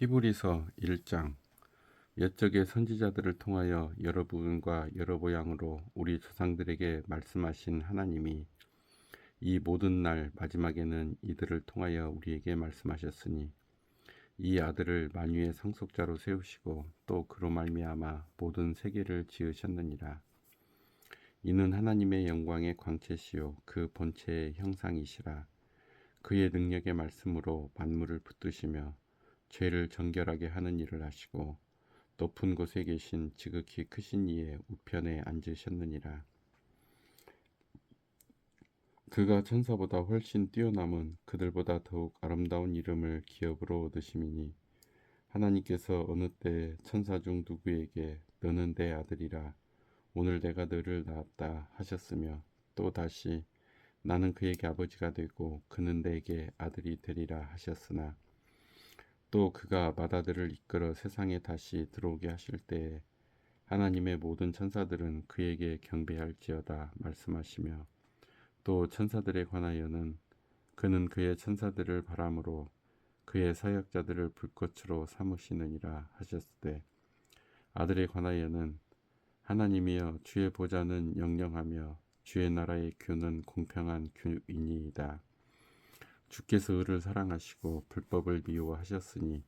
히브리서 1장. 옛적의 선지자들을 통하여 여러 부분과 여러 모양으로 우리 조상들에게 말씀하신 하나님이 이 모든 날 마지막에는 이들을 통하여 우리에게 말씀하셨으니 이 아들을 만유의 상속자로 세우시고 또 그로 말미암아 모든 세계를 지으셨느니라. 이는 하나님의 영광의 광채시요 그 본체의 형상이시라. 그의 능력의 말씀으로 만물을 붙드시며 죄를 정결하게 하는 일을 하시고 높은 곳에 계신 지극히 크신 이의 우편에 앉으셨느니라. 그가 천사보다 훨씬 뛰어남은 그들보다 더욱 아름다운 이름을 기업으로 얻으심이니 하나님께서 어느 때에 천사 중 누구에게 너는 내 아들이라 오늘 내가 너를 낳았다 하셨으며 또 다시 나는 그에게 아버지가 되고 그는 내게 아들이 되리라 하셨으나 또 그가 맏아들을 이끌어 세상에 다시 들어오게 하실 때에 하나님의 모든 천사들은 그에게 경배할지어다 말씀하시며 또 천사들에 관하여는 그는 그의 천사들을 바람으로 그의 사역자들을 불꽃으로 삼으시느니라 하셨으되 아들에 관하여는 하나님이여 주의 보좌는 영영하며 주의 나라의 규는 공평한 규이니이다. 주께서 의를 사랑하시고 불법을 미워하셨으니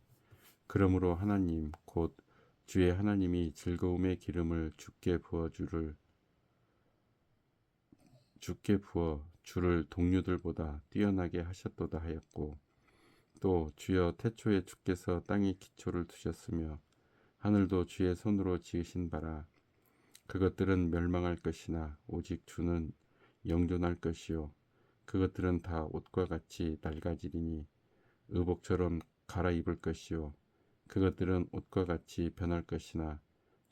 그러므로 하나님 곧 주의 하나님이 즐거움의 기름을 주께 부어 주를 동류들보다 뛰어나게 하셨도다 하였고 또 주여 태초에 주께서 땅에 기초를 두셨으며 하늘도 주의 손으로 지으신 바라. 그것들은 멸망할 것이나 오직 주는 영존할 것이요 그것들은 다 옷과 같이 낡아지리니 의복처럼 갈아입을 것이요 그것들은 옷과 같이 변할 것이나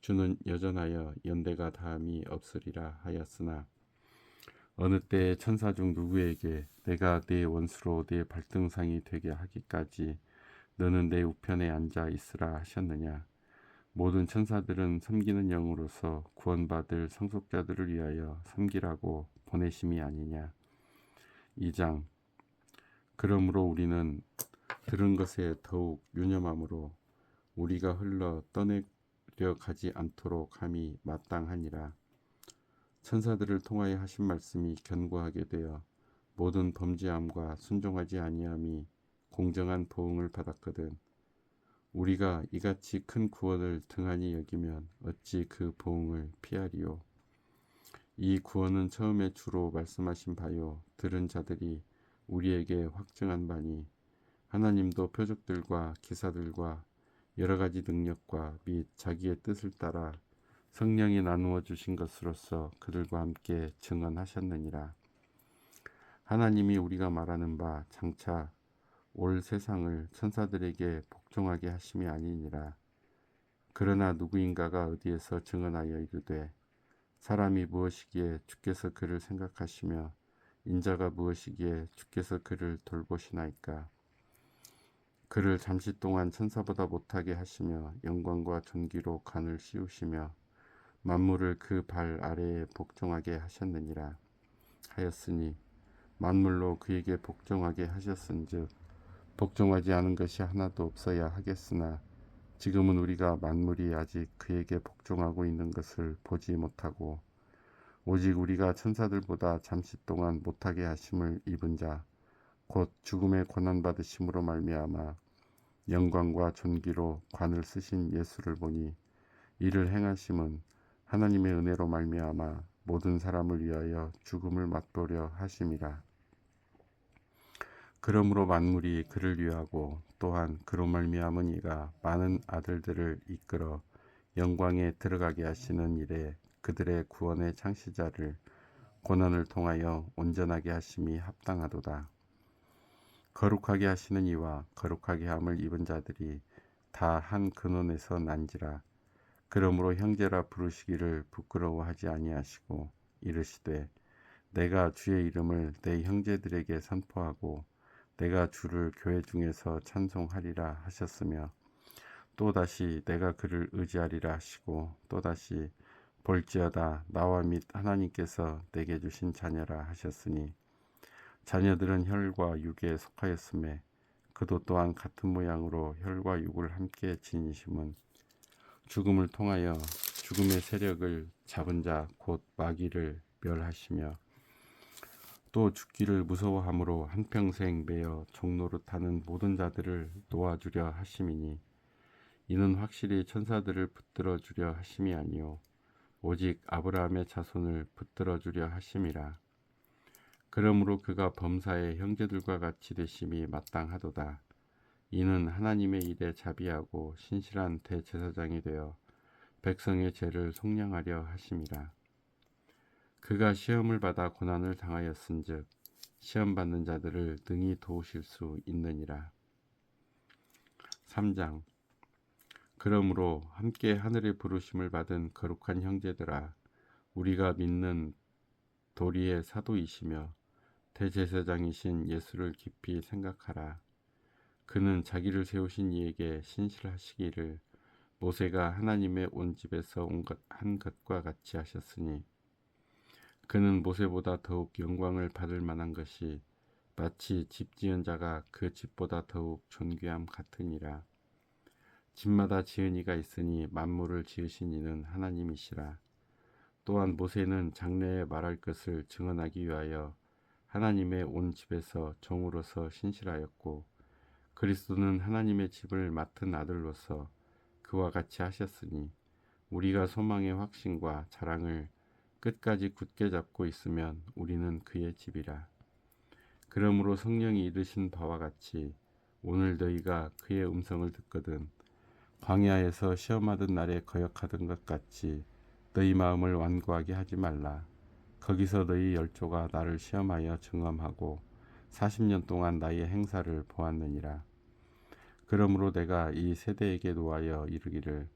주는 여전하여 연대가 다함이 없으리라 하였으나 어느 때에 천사 중 누구에게 내가 네 원수로 네 발등상이 되게 하기까지 너는 내 우편에 앉아 있으라 하셨느냐. 모든 천사들은 섬기는 영으로서 구원받을 상속자들을 위하여 섬기라고 보내심이 아니냐. 2장. 그러므로 우리는 들은 것에 더욱 유념함으로 우리가 흘러 떠내려 가지 않도록 함이 마땅하니라. 천사들을 통하여 하신 말씀이 견고하게 되어 모든 범죄함과 순종하지 아니함이 공정한 보응을 받았거든. 우리가 이같이 큰 구원을 등한히 여기면 어찌 그 보응을 피하리요. 이 구원은 처음에 주로 말씀하신 바요 들은 자들이 우리에게 확증한 바니 하나님도 표적들과 기사들과 여러 가지 능력과 및 자기의 뜻을 따라 성령이 나누어 주신 것으로서 그들과 함께 증언하셨느니라. 하나님이 우리가 말하는 바 장차 올 세상을 천사들에게 복종하게 하심이 아니니라. 그러나 누구인가가 어디에서 증언하여 이르되 사람이 무엇이기에 주께서 그를 생각하시며 인자가 무엇이기에 주께서 그를 돌보시나이까. 그를 잠시 동안 천사보다 못하게 하시며 영광과 존귀로 관을 씌우시며 만물을 그 발 아래에 복종하게 하셨느니라 하였으니 만물로 그에게 복종하게 하셨은즉 복종하지 않은 것이 하나도 없어야 하겠으나 지금은 우리가 만물이 아직 그에게 복종하고 있는 것을 보지 못하고 오직 우리가 천사들보다 잠시 동안 못하게 하심을 입은 자 곧 죽음의 고난 받으심으로 말미암아 영광과 존귀로 관을 쓰신 예수를 보니 이를 행하심은 하나님의 은혜로 말미암아 모든 사람을 위하여 죽음을 맛보려 하심이라. 그러므로 만물이 그를 위하고 또한 그로 말미암은 이가 많은 아들들을 이끌어 영광에 들어가게 하시는 일에 그들의 구원의 창시자를 고난을 통하여 온전하게 하심이 합당하도다. 거룩하게 하시는 이와 거룩하게 함을 입은 자들이 다 한 근원에서 난지라. 그러므로 형제라 부르시기를 부끄러워하지 아니하시고 이르시되 내가 주의 이름을 내 형제들에게 선포하고 내가 주를 교회 중에서 찬송하리라 하셨으며 또다시 내가 그를 의지하리라 하시고 또다시 볼지어다 나와 및 하나님께서 내게 주신 자녀라 하셨으니 자녀들은 혈과 육에 속하였음에 그도 또한 같은 모양으로 혈과 육을 함께 지니심은 죽음을 통하여 죽음의 세력을 잡은 자 곧 마귀를 멸하시며 또 죽기를 무서워함으로 한평생 매여 종노릇하는 모든 자들을 놓아주려 하심이니 이는 확실히 천사들을 붙들어 주려 하심이 아니요 오직 아브라함의 자손을 붙들어 주려 하심이라. 그러므로 그가 범사의 형제들과 같이 되심이 마땅하도다. 이는 하나님의 일에 자비하고 신실한 대제사장이 되어 백성의 죄를 속량하려 하심이라. 그가 시험을 받아 고난을 당하였은즉 시험 받는 자들을 능히 도우실 수 있느니라. 3장. 그러므로 함께 하늘의 부르심을 받은 거룩한 형제들아, 우리가 믿는 도리의 사도이시며 대제사장이신 예수를 깊이 생각하라. 그는 자기를 세우신 이에게 신실하시기를 모세가 하나님의 온 집에서 한 것과 같이 하셨으니 그는 모세보다 더욱 영광을 받을 만한 것이 마치 집 지은 자가 그 집보다 더욱 존귀함 같으니라. 집마다 지은 이가 있으니 만물을 지으신 이는 하나님이시라. 또한 모세는 장래에 말할 것을 증언하기 위하여 하나님의 온 집에서 종으로서 신실하였고 그리스도는 하나님의 집을 맡은 아들로서 그와 같이 하셨으니 우리가 소망의 확신과 자랑을 끝까지 굳게 잡고 있으면 우리는 그의 집이라. 그러므로 성령이 이르신 바와 같이 오늘 너희가 그의 음성을 듣거든 광야에서 시험하던 날에 거역하던 것 같이 너희 마음을 완고하게 하지 말라. 거기서 너희 열조가 나를 시험하여 증언하고 40년 동안 나의 행사를 보았느니라. 그러므로 내가 이 세대에게 노하여 이르기를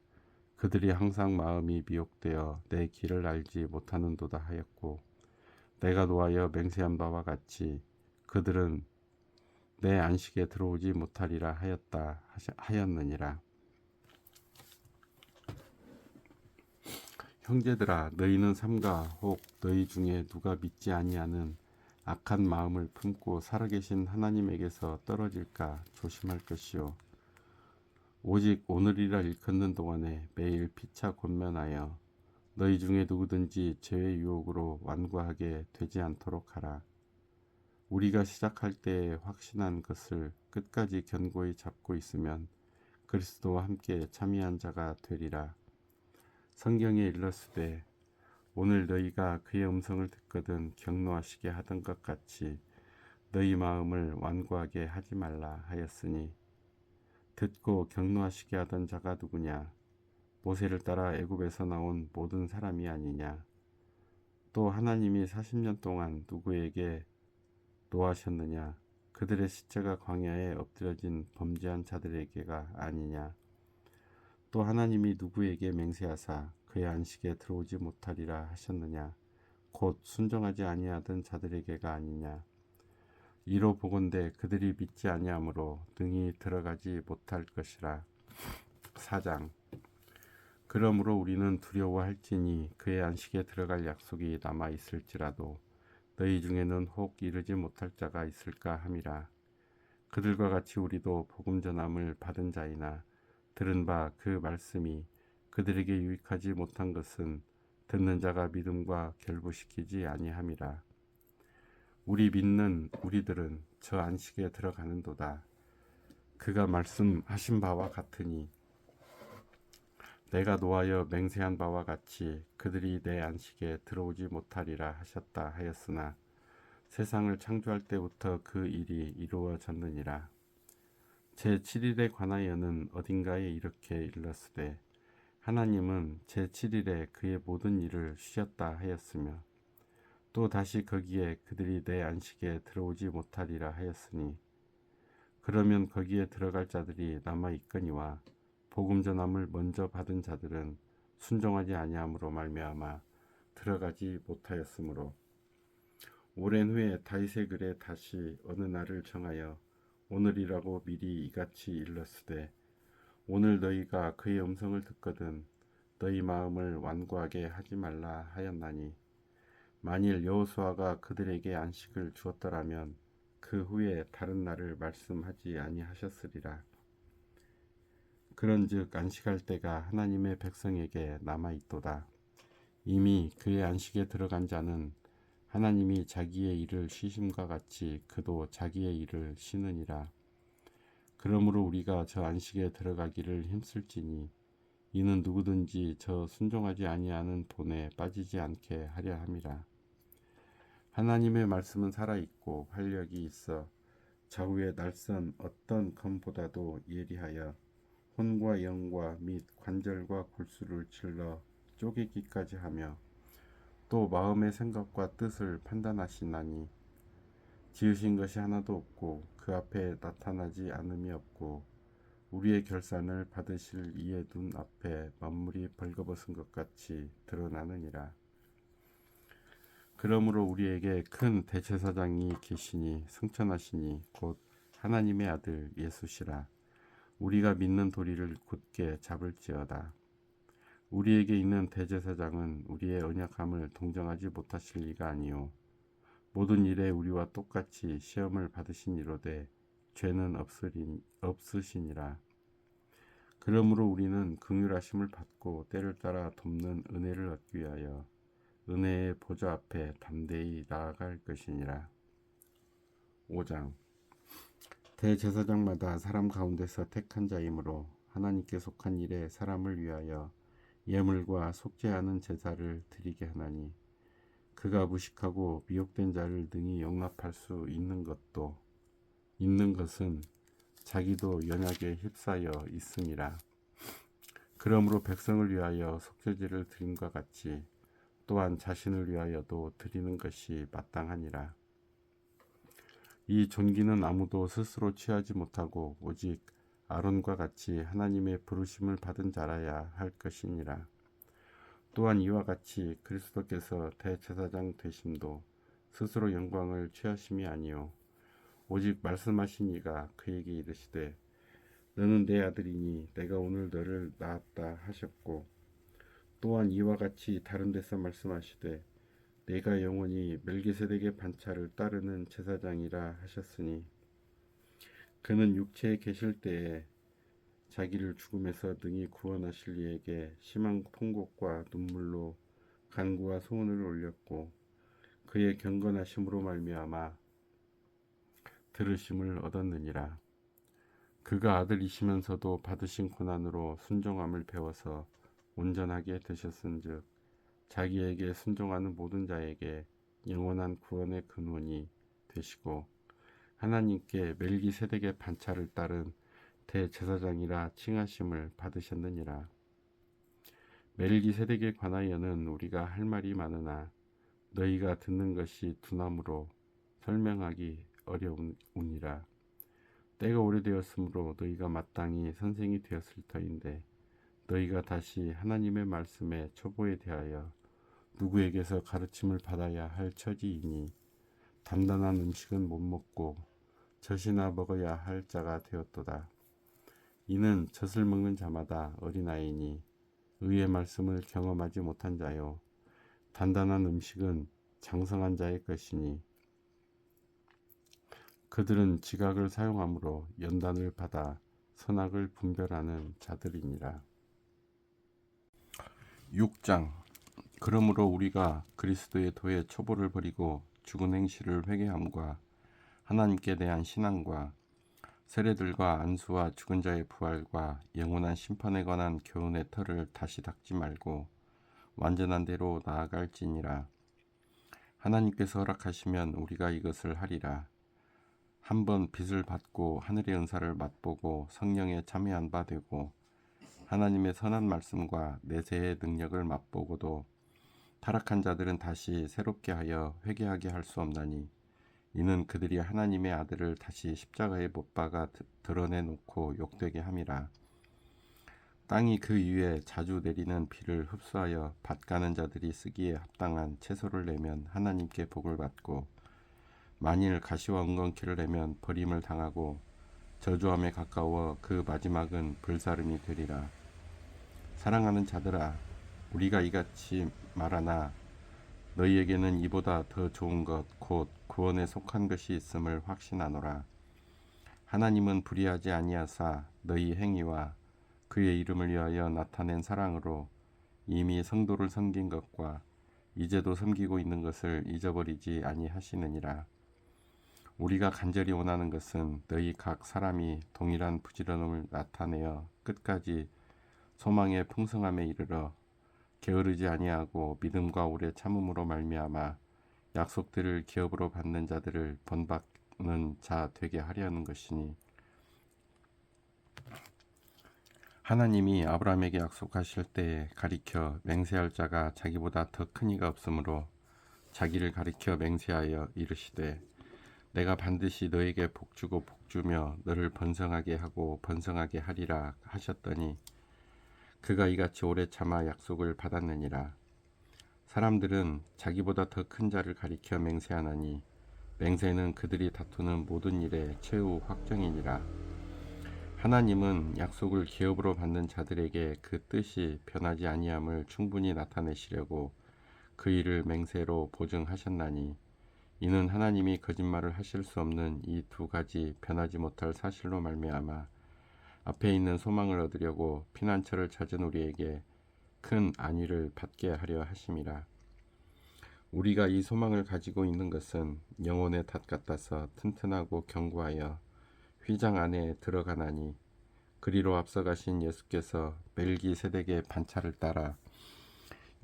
그들이 항상 마음이 미혹되어 내 길을 알지 못하는도다 하였고 내가 노하여 맹세한 바와 같이 그들은 내 안식에 들어오지 못하리라 하였느니라. 형제들아, 너희는 삼가 혹 너희 중에 누가 믿지 아니하는 악한 마음을 품고 살아계신 하나님에게서 떨어질까 조심할 것이요 오직 오늘이라 일컫는 동안에 매일 피차 권면하여 너희 중에 누구든지 죄의 유혹으로 완고하게 되지 않도록 하라. 우리가 시작할 때에 확신한 것을 끝까지 견고히 잡고 있으면 그리스도와 함께 참여한 자가 되리라. 성경에 일렀으되 오늘 너희가 그의 음성을 듣거든 격노하시게 하던 것 같이 너희 마음을 완고하게 하지 말라 하였으니 듣고 격노하시게 하던 자가 누구냐? 모세를 따라 애굽에서 나온 모든 사람이 아니냐? 또 하나님이 40년 동안 누구에게 노하셨느냐? 그들의 시체가 광야에 엎드려진 범죄한 자들에게가 아니냐? 또 하나님이 누구에게 맹세하사 그의 안식에 들어오지 못하리라 하셨느냐? 곧 순종하지 아니하던 자들에게가 아니냐? 이로 보건대 그들이 믿지 아니하므로 등이 들어가지 못할 것이라. 4장. 그러므로 우리는 두려워할지니 그의 안식에 들어갈 약속이 남아 있을지라도 너희 중에는 혹 이르지 못할 자가 있을까 함이라. 그들과 같이 우리도 복음 전함을 받은 자이나 들은 바 그 말씀이 그들에게 유익하지 못한 것은 듣는 자가 믿음과 결부시키지 아니함이라. 우리 믿는 우리들은 저 안식에 들어가는도다. 그가 말씀하신 바와 같으니 내가 노하여 맹세한 바와 같이 그들이 내 안식에 들어오지 못하리라 하셨다 하였으나 세상을 창조할 때부터 그 일이 이루어졌느니라. 제7일에 관하여는 어딘가에 이렇게 일렀으되 하나님은 제7일에 그의 모든 일을 쉬었다 하였으며 또 다시 거기에 그들이 내 안식에 들어오지 못하리라 하였으니 그러면 거기에 들어갈 자들이 남아 있거니와 복음 전함을 먼저 받은 자들은 순종하지 아니함으로 말미암아 들어가지 못하였으므로 오랜 후에 다윗의 글에 다시 어느 날을 정하여 오늘이라고 미리 이같이 일렀으되 오늘 너희가 그의 음성을 듣거든 너희 마음을 완고하게 하지 말라 하였나니 만일 여호수아가 그들에게 안식을 주었더라면 그 후에 다른 날을 말씀하지 아니하셨으리라. 그런즉 안식할 때가 하나님의 백성에게 남아 있도다. 이미 그의 안식에 들어간 자는 하나님이 자기의 일을 쉬심과 같이 그도 자기의 일을 쉬느니라. 그러므로 우리가 저 안식에 들어가기를 힘쓸지니 이는 누구든지 저 순종하지 아니하는 본에 빠지지 않게 하려 함이라. 하나님의 말씀은 살아있고 활력이 있어 좌우의 날선 어떤 검보다도 예리하여 혼과 영과 및 관절과 골수를 찔러 쪼개기까지 하며 또 마음의 생각과 뜻을 판단하시나니 지으신 것이 하나도 없고 그 앞에 나타나지 않음이 없고 우리의 결산을 받으실 이의 눈 앞에 만물이 벌거벗은 것 같이 드러나느니라. 그러므로 우리에게 큰 대제사장이 계시니 승천하시니 곧 하나님의 아들 예수시라. 우리가 믿는 도리를 굳게 잡을지어다. 우리에게 있는 대제사장은 우리의 언약함을 동정하지 못하실 리가 아니요 모든 일에 우리와 똑같이 시험을 받으신 이로되 죄는 없으시니라. 그러므로 우리는 긍휼하심을 받고 때를 따라 돕는 은혜를 얻기 위하여 은혜의 보좌 앞에 담대히 나아갈 것이니라. 5장. 대제사장마다 사람 가운데서 택한 자이므로 하나님께 속한 일에 사람을 위하여 예물과 속죄하는 제사를 드리게 하나니 그가 무식하고 미혹된 자를 능히 용납할 수 있는 것은 자기도 연약에 휩싸여 있음이라. 그러므로 백성을 위하여 속죄제를 드림과 같이 또한 자신을 위하여도 드리는 것이 마땅하니라. 이 존귀는 아무도 스스로 취하지 못하고 오직 아론과 같이 하나님의 부르심을 받은 자라야 할 것이니라. 또한 이와 같이 그리스도께서 대제사장 되심도 스스로 영광을 취하심이 아니요 오직 말씀하신 이가 그에게 이르시되 너는 내 아들이니 내가 오늘 너를 낳았다 하셨고 또한 이와 같이 다른 데서 말씀하시되 내가 영원히 멜기세덱의 반차를 따르는 제사장이라 하셨으니 그는 육체에 계실 때에 자기를 죽음에서 능히 구원하실 이에게 심한 통곡과 눈물로 간구와 소원을 올렸고 그의 경건하심으로 말미암아 들으심을 얻었느니라. 그가 아들이시면서도 받으신 고난으로 순종함을 배워서 온전하게 되셨은즉 자기에게 순종하는 모든 자에게 영원한 구원의 근원이 되시고 하나님께 멜기세덱의 반차를 따른 대제사장이라 칭하심을 받으셨느니라. 멜기세덱에 관하여는 우리가 할 말이 많으나 너희가 듣는 것이 두나무로 설명하기 어려우니라. 때가 오래되었으므로 너희가 마땅히 선생이 되었을 터인데 너희가 다시 하나님의 말씀의 초보에 대하여 누구에게서 가르침을 받아야 할 처지이니 단단한 음식은 못 먹고 젖이나 먹어야 할 자가 되었도다. 이는 젖을 먹는 자마다 어린아이니 의의 말씀을 경험하지 못한 자요 단단한 음식은 장성한 자의 것이니 그들은 지각을 사용함으로 연단을 받아 선악을 분별하는 자들이니라. 6장. 그러므로 우리가 그리스도의 도의 초보를 버리고 죽은 행실을 회개함과 하나님께 대한 신앙과 세례들과 안수와 죽은 자의 부활과 영원한 심판에 관한 교훈의 털을 다시 닦지 말고 완전한 대로 나아갈지니라. 하나님께서 허락하시면 우리가 이것을 하리라. 한번 빚을 받고 하늘의 은사를 맛보고 성령에 참여한 바 되고 하나님의 선한 말씀과 내세의 능력을 맛보고도 타락한 자들은 다시 새롭게 하여 회개하게 할 수 없나니 이는 그들이 하나님의 아들을 다시 십자가에 못 박아 드러내놓고 욕되게 함이라. 땅이 그 위에 자주 내리는 비를 흡수하여 밭 가는 자들이 쓰기에 합당한 채소를 내면 하나님께 복을 받고 만일 가시와 엉겅퀴를 내면 버림을 당하고 저주함에 가까워 그 마지막은 불사름이 되리라. 사랑하는 자들아, 우리가 이같이 말하나 너희에게는 이보다 더 좋은 것 곧 구원에 속한 것이 있음을 확신하노라. 하나님은 불의하지 아니하사 너희 행위와 그의 이름을 위하여 나타낸 사랑으로 이미 성도를 섬긴 것과 이제도 섬기고 있는 것을 잊어버리지 아니하시느니라. 우리가 간절히 원하는 것은 너희 각 사람이 동일한 부지런함을 나타내어 끝까지 소망의 풍성함에 이르러 게으르지 아니하고 믿음과 오래 참음으로 말미암아 약속들을 기업으로 받는 자들을 본받는 자 되게 하려는 것이니, 하나님이 아브라함에게 약속하실 때에 가리켜 맹세할 자가 자기보다 더 큰 이가 없으므로 자기를 가리켜 맹세하여 이르시되 내가 반드시 너에게 복주고 복주며 너를 번성하게 하고 번성하게 하리라 하셨더니 그가 이같이 오래 참아 약속을 받았느니라. 사람들은 자기보다 더 큰 자를 가리켜 맹세하나니 맹세는 그들이 다투는 모든 일의 최후 확정이니라. 하나님은 약속을 기업으로 받는 자들에게 그 뜻이 변하지 아니함을 충분히 나타내시려고 그 일을 맹세로 보증하셨나니, 이는 하나님이 거짓말을 하실 수 없는 이 두 가지 변하지 못할 사실로 말미암아 앞에 있는 소망을 얻으려고 피난처를 찾은 우리에게 큰 안위를 받게 하려 하심이라. 우리가 이 소망을 가지고 있는 것은 영혼의 닷 같아서 튼튼하고 견고하여 휘장 안에 들어가나니, 그리로 앞서가신 예수께서 멜기세덱의 반차를 따라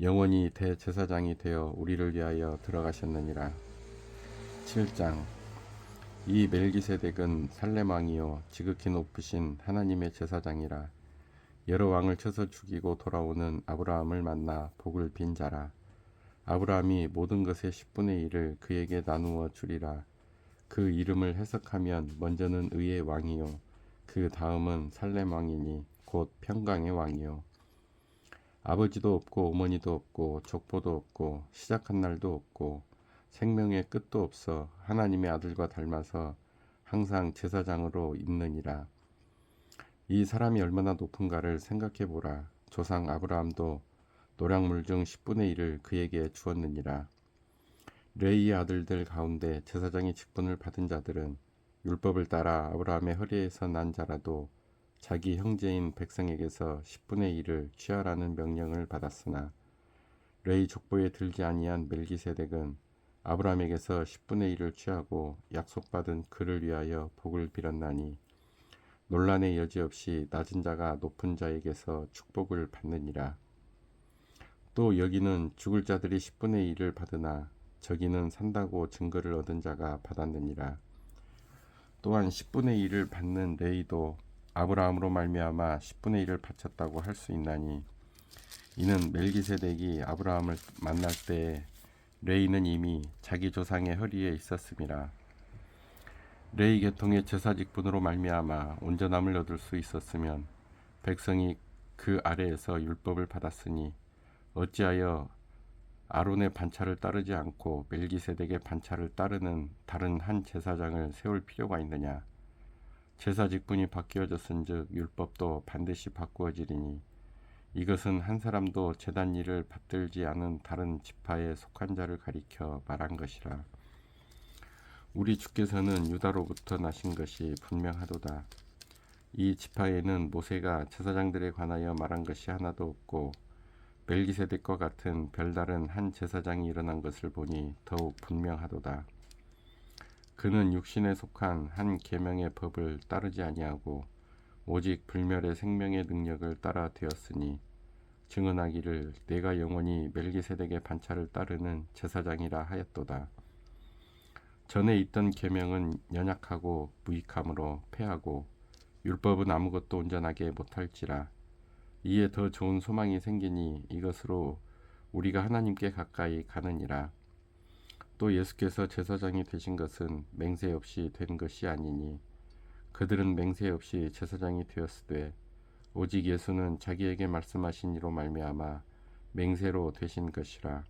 영원히 대제사장이 되어 우리를 위하여 들어가셨느니라. 7장. 이 멜기세덱은 살렘 왕이요 지극히 높으신 하나님의 제사장이라. 여러 왕을 쳐서 죽이고 돌아오는 아브라함을 만나 복을 빈 자라. 아브라함이 모든 것의 10분의 1을 그에게 나누어 주리라. 그 이름을 해석하면 먼저는 의의 왕이요 그 다음은 살렘 왕이니 곧 평강의 왕이요. 아버지도 없고 어머니도 없고 족보도 없고 시작한 날도 없고 생명의 끝도 없어 하나님의 아들과 닮아서 항상 제사장으로 있느니라. 이 사람이 얼마나 높은가를 생각해 보라. 조상 아브라함도 노량물 중 10분의 1을 그에게 주었느니라. 레이의 아들들 가운데 제사장의 직분을 받은 자들은 율법을 따라 아브라함의 허리에서 난 자라도 자기 형제인 백성에게서 10분의 1을 취하라는 명령을 받았으나, 레이 족보에 들지 아니한 멜기세덱은 아브라함에게서 10분의 1을 취하고 약속받은 그를 위하여 복을 빌었나니, 논란의 여지 없이 낮은 자가 높은 자에게서 축복을 받느니라. 또 여기는 죽을 자들이 10분의 1을 받으나 저기는 산다고 증거를 얻은 자가 받았느니라. 또한 10분의 1을 받는 레이도 아브라함으로 말미암아 10분의 1을 바쳤다고 할 수 있나니, 이는 멜기세덱이 아브라함을 만날 때에 레이는 이미 자기 조상의 허리에 있었음이라. 레이 계통의 제사 직분으로 말미암아 온전함을 얻을 수 있었으면 백성이 그 아래에서 율법을 받았으니 어찌하여 아론의 반차를 따르지 않고 멜기세덱의 반차를 따르는 다른 한 제사장을 세울 필요가 있느냐. 제사 직분이 바뀌어졌은즉 율법도 반드시 바꾸어지리니, 이것은 한 사람도 제단 일을 받들지 않은 다른 지파에 속한 자를 가리켜 말한 것이라. 우리 주께서는 유다로부터 나신 것이 분명하도다. 이 지파에는 모세가 제사장들에 관하여 말한 것이 하나도 없고 멜기세덱과 같은 별다른 한 제사장이 일어난 것을 보니 더욱 분명하도다. 그는 육신에 속한 한 계명의 법을 따르지 아니하고 오직 불멸의 생명의 능력을 따라 되었으니, 증언하기를 내가 영원히 멜기세덱의 반차를 따르는 제사장이라 하였도다. 전에 있던 계명은 연약하고 무익함으로 패하고 율법은 아무것도 온전하게 못할지라. 이에 더 좋은 소망이 생기니 이것으로 우리가 하나님께 가까이 가느니라. 또 예수께서 제사장이 되신 것은 맹세 없이 된 것이 아니니, 그들은 맹세 없이 제사장이 되었으되 오직 예수는 자기에게 말씀하신 이로 말미암아 맹세로 되신 것이라.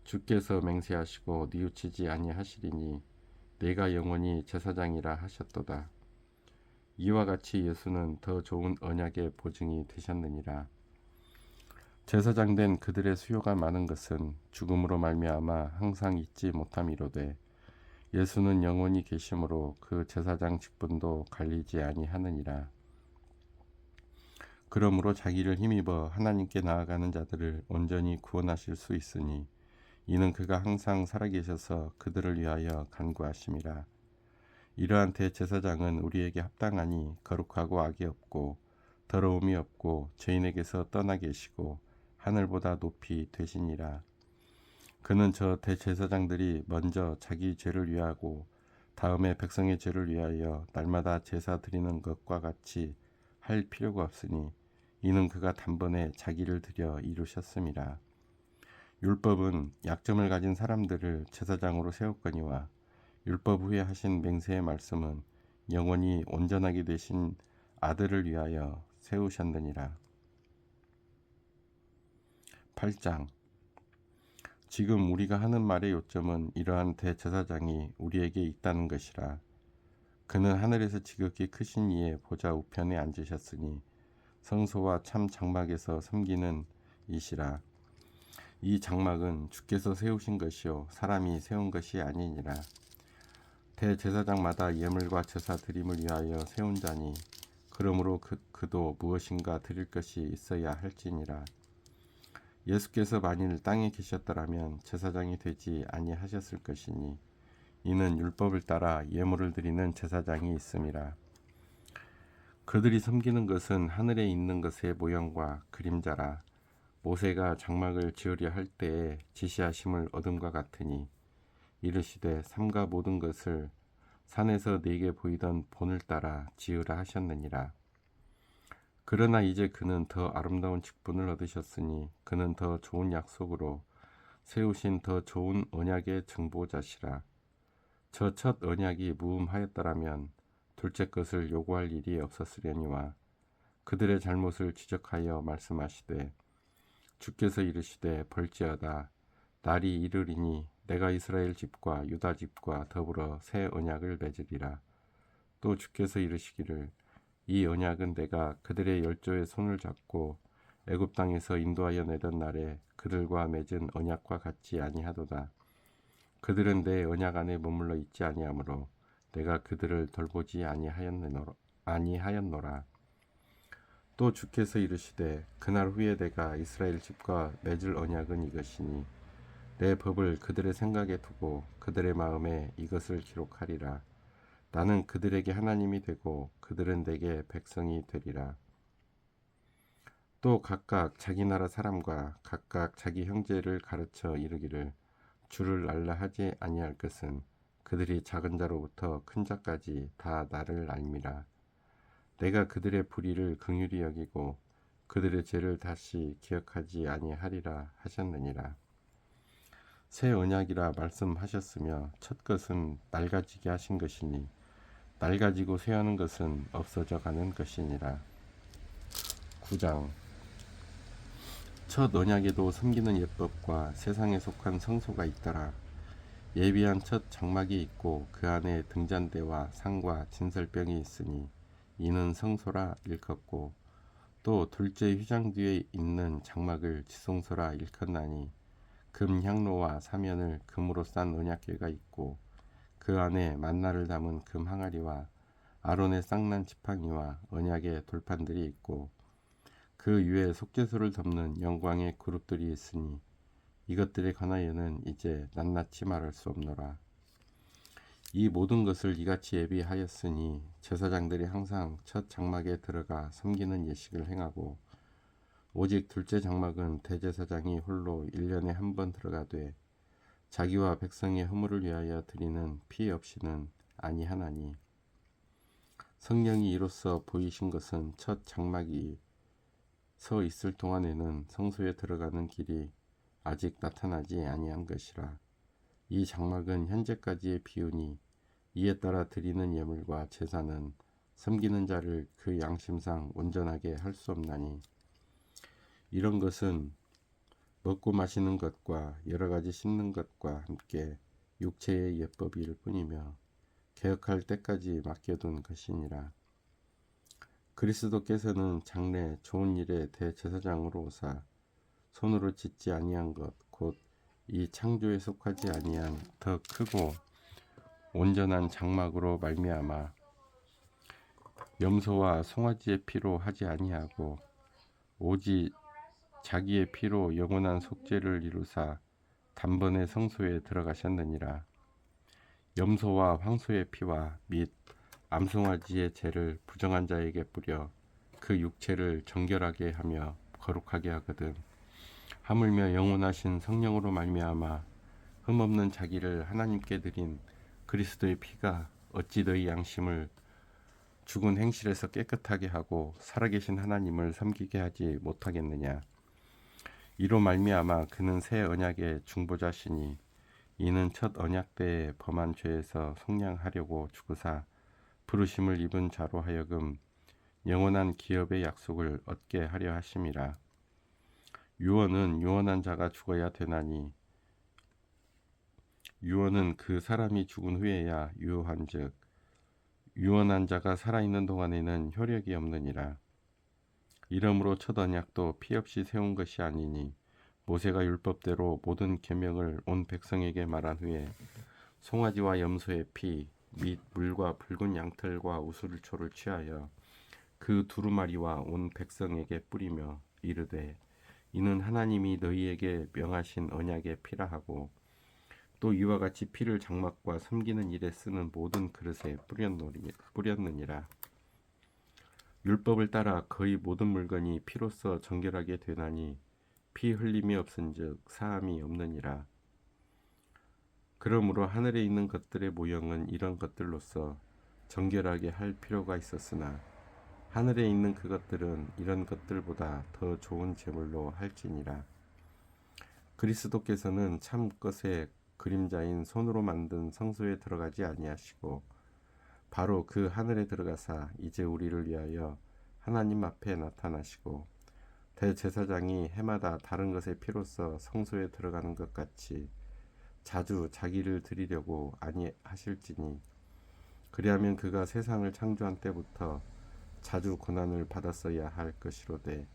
주께서 맹세하시고 뉘우치지 아니하시리니 내가 영원히 제사장이라 하셨도다. 이와 같이 예수는 더 좋은 언약의 보증이 되셨느니라. 제사장 된 그들의 수요가 많은 것은 죽음으로 말미암아 항상 잊지 못함이로되, 예수는 영원히 계심으로 그 제사장 직분도 갈리지 아니하느니라. 그러므로 자기를 힘입어 하나님께 나아가는 자들을 온전히 구원하실 수 있으니 이는 그가 항상 살아계셔서 그들을 위하여 간구하심이라. 이러한 대제사장은 우리에게 합당하니 거룩하고 악이 없고 더러움이 없고 죄인에게서 떠나 계시고 하늘보다 높이 되시니라. 그는 저 대제사장들이 먼저 자기 죄를 위하고 다음에 백성의 죄를 위하여 날마다 제사 드리는 것과 같이 할 필요가 없으니 이는 그가 단번에 자기를 드려 이루셨음이라. 율법은 약점을 가진 사람들을 제사장으로 세웠거니와 율법 후에 하신 맹세의 말씀은 영원히 온전하게 되신 아들을 위하여 세우셨느니라. 8장. 지금 우리가 하는 말의 요점은 이러한 대제사장이 우리에게 있다는 것이라. 그는 하늘에서 지극히 크신 이의 보좌 우편에 앉으셨으니 성소와 참 장막에서 섬기는 이시라. 이 장막은 주께서 세우신 것이요 사람이 세운 것이 아니니라. 대제사장마다 예물과 제사 드림을 위하여 세운 자니 그러므로 그도 무엇인가 드릴 것이 있어야 할지니라. 예수께서 만일 땅에 계셨더라면 제사장이 되지 아니하셨을 것이니 이는 율법을 따라 예물을 드리는 제사장이 있음이라. 그들이 섬기는 것은 하늘에 있는 것의 모형과 그림자라. 모세가 장막을 지으려 할 때에 지시하심을 얻음과 같으니 이르시되 삼가 모든 것을 산에서 네게 보이던 본을 따라 지으라 하셨느니라. 그러나 이제 그는 더 아름다운 직분을 얻으셨으니 그는 더 좋은 약속으로 세우신 더 좋은 언약의 증보자시라. 저 첫 언약이 무음하였더라면 둘째 것을 요구할 일이 없었으려니와 그들의 잘못을 지적하여 말씀하시되 주께서 이르시되 벌지어다 날이 이르리니 내가 이스라엘 집과 유다 집과 더불어 새 언약을 맺으리라. 또 주께서 이르시기를 이 언약은 내가 그들의 열조의 손을 잡고 애굽 땅에서 인도하여 내던 날에 그들과 맺은 언약과 같지 아니하도다. 그들은 내 언약 안에 머물러 있지 아니하므로 내가 그들을 돌보지 아니하였노라. 또 주께서 이르시되 그날 후에 내가 이스라엘 집과 맺을 언약은 이것이니 내 법을 그들의 생각에 두고 그들의 마음에 이것을 기록하리라. 나는 그들에게 하나님이 되고 그들은 내게 백성이 되리라. 또 각각 자기 나라 사람과 각각 자기 형제를 가르쳐 이르기를 주를 알라 하지 아니할 것은 그들이 작은 자로부터 큰 자까지 다 나를 알미라. 내가 그들의 불의를 긍휼히 여기고 그들의 죄를 다시 기억하지 아니하리라 하셨느니라. 새 언약이라 말씀하셨으며 첫 것은 낡아지게 하신 것이니 낡아지고 쇠하는 것은 없어져 가는 것이니라. 9장. 첫 언약에도 섬기는 예법과 세상에 속한 성소가 있더라. 예비한 첫 장막이 있고 그 안에 등잔대와 상과 진설병이 있으니 이는 성소라 일컫고 또 둘째 휘장 뒤에 있는 장막을 지성소라 일컫나니 금 향로와 사면을 금으로 싼 언약궤가 있고 그 안에 만나를 담은 금 항아리와 아론의 쌍난 지팡이와 언약의 돌판들이 있고 그 위에 속죄소를 덮는 영광의 그룹들이 있으니 이것들에 관하여는 이제 낱낱이 말할 수 없노라. 이 모든 것을 이같이 예비하였으니 제사장들이 항상 첫 장막에 들어가 섬기는 예식을 행하고 오직 둘째 장막은 대제사장이 홀로 1년에 한 번 들어가되 자기와 백성의 허물을 위하여 드리는 피 없이는 아니하나니 성령이 이로써 보이신 것은 첫 장막이 서 있을 동안에는 성소에 들어가는 길이 아직 나타나지 아니한 것이라. 이 장막은 현재까지의 비유니 이에 따라 드리는 예물과 제사는 섬기는 자를 그 양심상 온전하게 할 수 없나니 이런 것은 먹고 마시는 것과 여러 가지 씹는 것과 함께 육체의 예법일 뿐이며 개혁할 때까지 맡겨둔 것이니라. 그리스도께서는 장래 좋은 일의 대제사장으로 오사 손으로 짓지 아니한 것 곧 이 창조에 속하지 아니한 더 크고 온전한 장막으로 말미암아 염소와 송아지의 피로 하지 아니하고 오직 자기의 피로 영원한 속죄를 이루사 단번에 성소에 들어가셨느니라. 염소와 황소의 피와 및 암송아지의 죄를 부정한 자에게 뿌려 그 육체를 정결하게 하며 거룩하게 하거든. 하물며 영원하신 성령으로 말미암아 흠없는 자기를 하나님께 드린 그리스도의 피가 어찌 너희 양심을 죽은 행실에서 깨끗하게 하고 살아계신 하나님을 섬기게 하지 못하겠느냐. 이로 말미암아 그는 새 언약의 중보자시니 이는 첫 언약 때에 범한 죄에서 속량하려고 죽으사 부르심을 입은 자로 하여금 영원한 기업의 약속을 얻게 하려 하심이라. 유언은 유언한 자가 죽어야 되나니 유언은 그 사람이 죽은 후에야 유효한즉 유언한 자가 살아있는 동안에는 효력이 없느니라. 이러므로 첫 언약도 피 없이 세운 것이 아니니 모세가 율법대로 모든 계명을 온 백성에게 말한 후에 송아지와 염소의 피 및 물과 붉은 양털과 우슬초를 취하여 그 두루마리와 온 백성에게 뿌리며 이르되 이는 하나님이 너희에게 명하신 언약의 피라 하고 또 이와 같이 피를 장막과 섬기는 일에 쓰는 모든 그릇에 뿌렸느니라. 율법을 따라 거의 모든 물건이 피로써 정결하게 되나니 피 흘림이 없은즉 사함이 없느니라. 그러므로 하늘에 있는 것들의 모형은 이런 것들로서 정결하게 할 필요가 있었으나 하늘에 있는 그것들은 이런 것들보다 더 좋은 제물로 할지니라. 그리스도께서는 참 것의 그림자인 손으로 만든 성소에 들어가지 아니하시고 바로 그 하늘에 들어가사 이제 우리를 위하여 하나님 앞에 나타나시고 대제사장이 해마다 다른 것의 피로써 성소에 들어가는 것 같이 자주 자기를 드리려고 아니하실지니 그리하면 그가 세상을 창조한 때부터 자주 고난을 받았어야 할 것이로되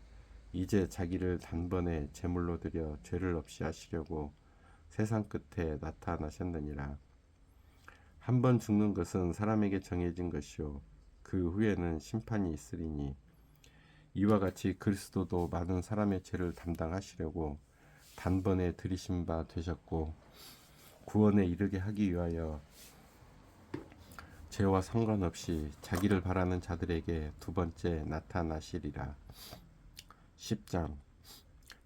이제 자기를 단번에 제물로 드려 죄를 없이 하시려고 세상 끝에 나타나셨느니라. 한 번 죽는 것은 사람에게 정해진 것이요 그 후에는 심판이 있으리니 이와 같이 그리스도도 많은 사람의 죄를 담당하시려고 단번에 들이신 바 되셨고 구원에 이르게 하기 위하여 죄와 상관없이 자기를 바라는 자들에게 두 번째 나타나시리라. 10장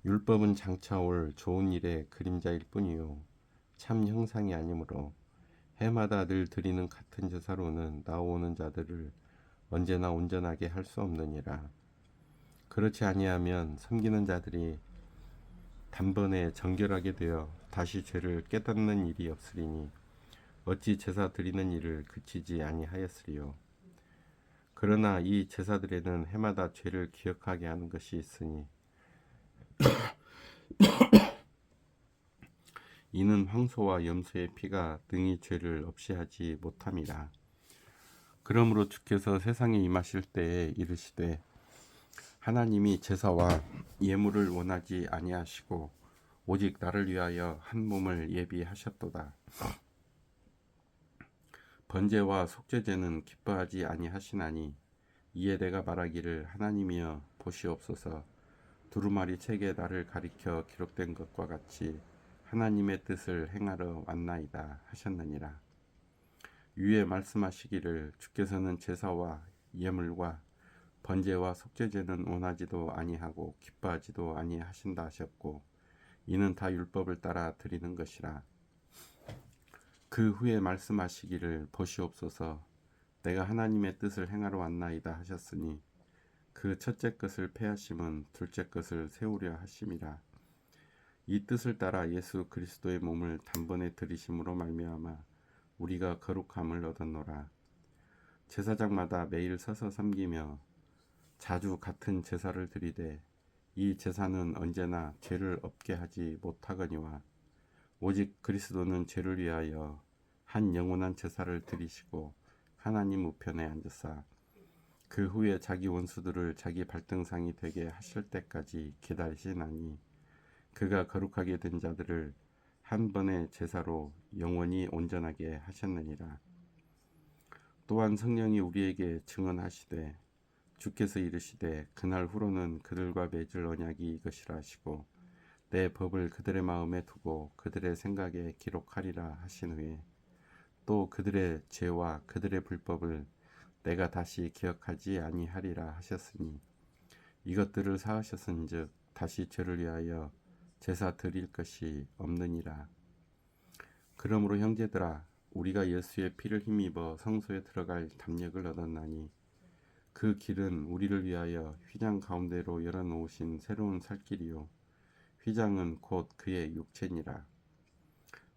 율법은 장차 올 좋은 일의 그림자일 뿐이요 참 형상이 아니므로 해마다 늘 드리는 같은 제사로는 나오는 자들을 언제나 온전하게 할 수 없느니라. 그렇지 아니하면 섬기는 자들이 단번에 정결하게 되어 다시 죄를 깨닫는 일이 없으리니 어찌 제사 드리는 일을 그치지 아니하였으리요. 그러나 이 제사들에는 해마다 죄를 기억하게 하는 것이 있으니 이는 황소와 염소의 피가 등이 죄를 없이 하지 못함이라. 그러므로 주께서 세상에 임하실 때에 이르시되 하나님이 제사와 예물을 원하지 아니하시고 오직 나를 위하여 한 몸을 예비하셨도다. 번제와 속죄제는 기뻐하지 아니하시나니 이에 내가 말하기를 하나님이여 보시옵소서 두루마리 책에 나를 가리켜 기록된 것과 같이 하나님의 뜻을 행하러 왔나이다 하셨느니라. 위에 말씀하시기를 주께서는 제사와 예물과 번제와 속죄제는 원하지도 아니하고 기뻐하지도 아니하신다 하셨고 이는 다 율법을 따라 드리는 것이라. 그 후에 말씀하시기를 보시옵소서 내가 하나님의 뜻을 행하러 왔나이다 하셨으니 그 첫째 것을 폐하심은 둘째 것을 세우려 하심이라. 이 뜻을 따라 예수 그리스도의 몸을 단번에 들이심으로 말미암아 우리가 거룩함을 얻었노라. 제사장마다 매일 서서 섬기며 자주 같은 제사를 드리되 이 제사는 언제나 죄를 없게 하지 못하거니와 오직 그리스도는 죄를 위하여 한 영원한 제사를 드리시고 하나님 우편에 앉으사 그 후에 자기 원수들을 자기 발등상이 되게 하실 때까지 기다리시나니 그가 거룩하게 된 자들을 한 번의 제사로 영원히 온전하게 하셨느니라. 또한 성령이 우리에게 증언하시되 주께서 이르시되 그날 후로는 그들과 맺을 언약이 이것이라 하시고 내 법을 그들의 마음에 두고 그들의 생각에 기록하리라 하신 후에 또 그들의 죄와 그들의 불법을 내가 다시 기억하지 아니하리라 하셨으니 이것들을 사하셨은즉 다시 죄를 위하여 제사 드릴 것이 없느니라. 그러므로 형제들아 우리가 예수의 피를 힘입어 성소에 들어갈 담력을 얻었나니 그 길은 우리를 위하여 휘장 가운데로 열어놓으신 새로운 살길이요 휘장은 곧 그의 육체니라.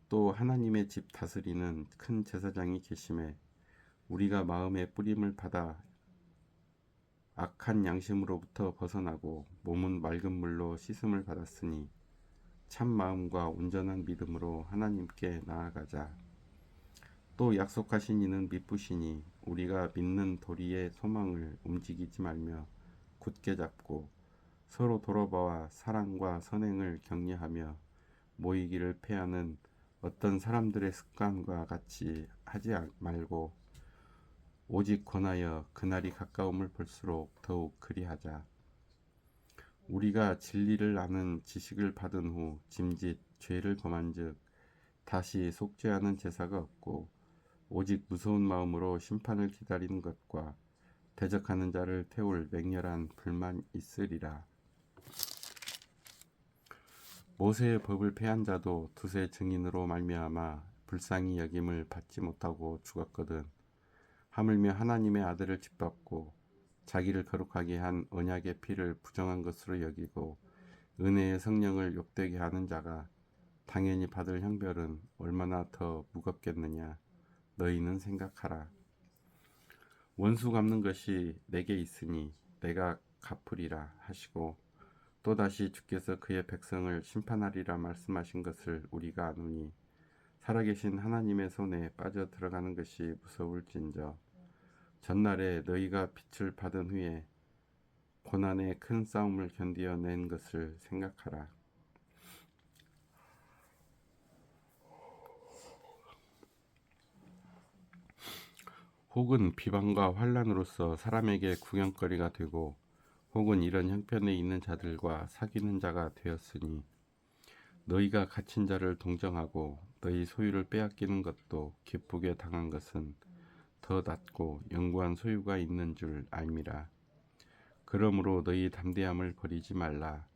또 하나님의 집 다스리는 큰 제사장이 계심에 우리가 마음의 뿌림을 받아 악한 양심으로부터 벗어나고 몸은 맑은 물로 씻음을 받았으니 참 마음과 온전한 믿음으로 하나님께 나아가자. 또 약속하신 이는 미쁘시니 우리가 믿는 도리의 소망을 움직이지 말며 굳게 잡고 서로 돌아보아 사랑과 선행을 격려하며 모이기를 패하는 어떤 사람들의 습관과 같이 하지 말고 오직 권하여 그날이 가까움을 볼수록 더욱 그리하자. 우리가 진리를 아는 지식을 받은 후 짐짓 죄를 범한즉 다시 속죄하는 제사가 없고 오직 무서운 마음으로 심판을 기다리는 것과 대적하는 자를 태울 맹렬한 불만 있으리라. 모세의 법을 폐한 자도 두세 증인으로 말미암아 불쌍히 여김을 받지 못하고 죽었거든. 하물며 하나님의 아들을 짓밟고 자기를 거룩하게 한 언약의 피를 부정한 것으로 여기고 은혜의 성령을 욕되게 하는 자가 당연히 받을 형벌은 얼마나 더 무겁겠느냐. 너희는 생각하라. 원수 갚는 것이 내게 있으니 내가 갚으리라 하시고 또다시 주께서 그의 백성을 심판하리라 말씀하신 것을 우리가 아노니 살아계신 하나님의 손에 빠져 들어가는 것이 무서울진저 전날에 너희가 빛을 받은 후에 고난의 큰 싸움을 견디어낸 것을 생각하라. 혹은 비방과 환난으로서 사람에게 구경거리가 되고 혹은 이런 형편에 있는 자들과 사귀는 자가 되었으니 너희가 갇힌 자를 동정하고 너희 소유를 빼앗기는 것도 기쁘게 당한 것은 더 낫고 영구한 소유가 있는 줄 알미라. 그러므로 너희 담대함을 버리지 말라.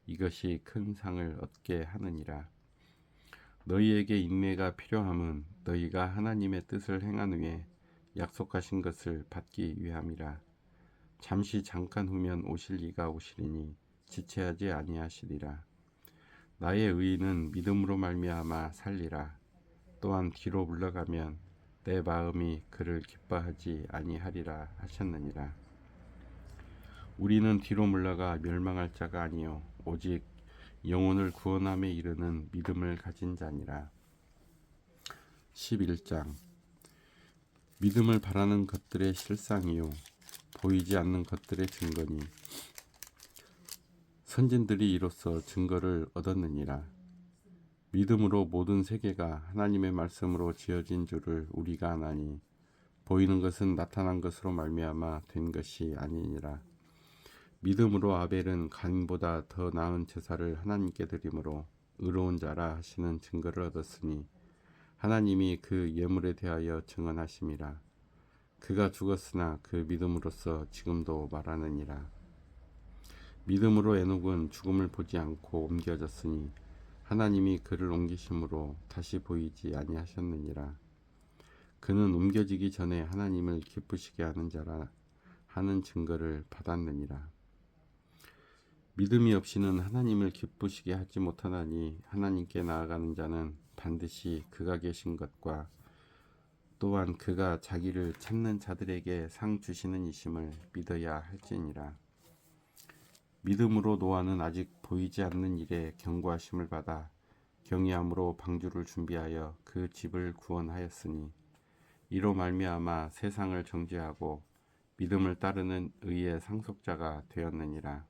이것이 큰 상을 얻게 하느니라. 너희에게 인내가 필요함은 너희가 하나님의 뜻을 행한 후에 약속하신 것을 받기 위함이라. 잠깐 후면 오실 이가 오시리니 지체하지 아니하시리라. 나의 의인은 믿음으로 말미암아 살리라. 또한 뒤로 물러가면 내 마음이 그를 기뻐하지 아니하리라 하셨느니라. 우리는 뒤로 물러가 멸망할 자가 아니요 오직 영혼을 구원함에 이르는 믿음을 가진 자니라. 11장 믿음을 바라는 것들의 실상이요 보이지 않는 것들의 증거니 선진들이 이로써 증거를 얻었느니라. 믿음으로 모든 세계가 하나님의 말씀으로 지어진 줄을 우리가 아나니 보이는 것은 나타난 것으로 말미암아 된 것이 아니니라. 믿음으로 아벨은 가인보다 더 나은 제사를 하나님께 드림으로 의로운 자라 하시는 증거를 얻었으니 하나님이 그 예물에 대하여 증언하심이라. 그가 죽었으나 그 믿음으로써 지금도 말하느니라. 믿음으로 에녹은 죽음을 보지 않고 옮겨졌으니 하나님이 그를 옮기심으로 다시 보이지 아니하셨느니라. 그는 옮겨지기 전에 하나님을 기쁘시게 하는 자라 하는 증거를 받았느니라. 믿음이 없이는 하나님을 기쁘시게 하지 못하나니 하나님께 나아가는 자는 반드시 그가 계신 것과 또한 그가 자기를 찾는 자들에게 상 주시는 이심을 믿어야 할지니라. 믿음으로 노아는 아직 보이지 않는 일에 경고하심을 받아 경외함으로 방주를 준비하여 그 집을 구원하였으니 이로 말미암아 세상을 정죄하고 믿음을 따르는 의의 상속자가 되었느니라.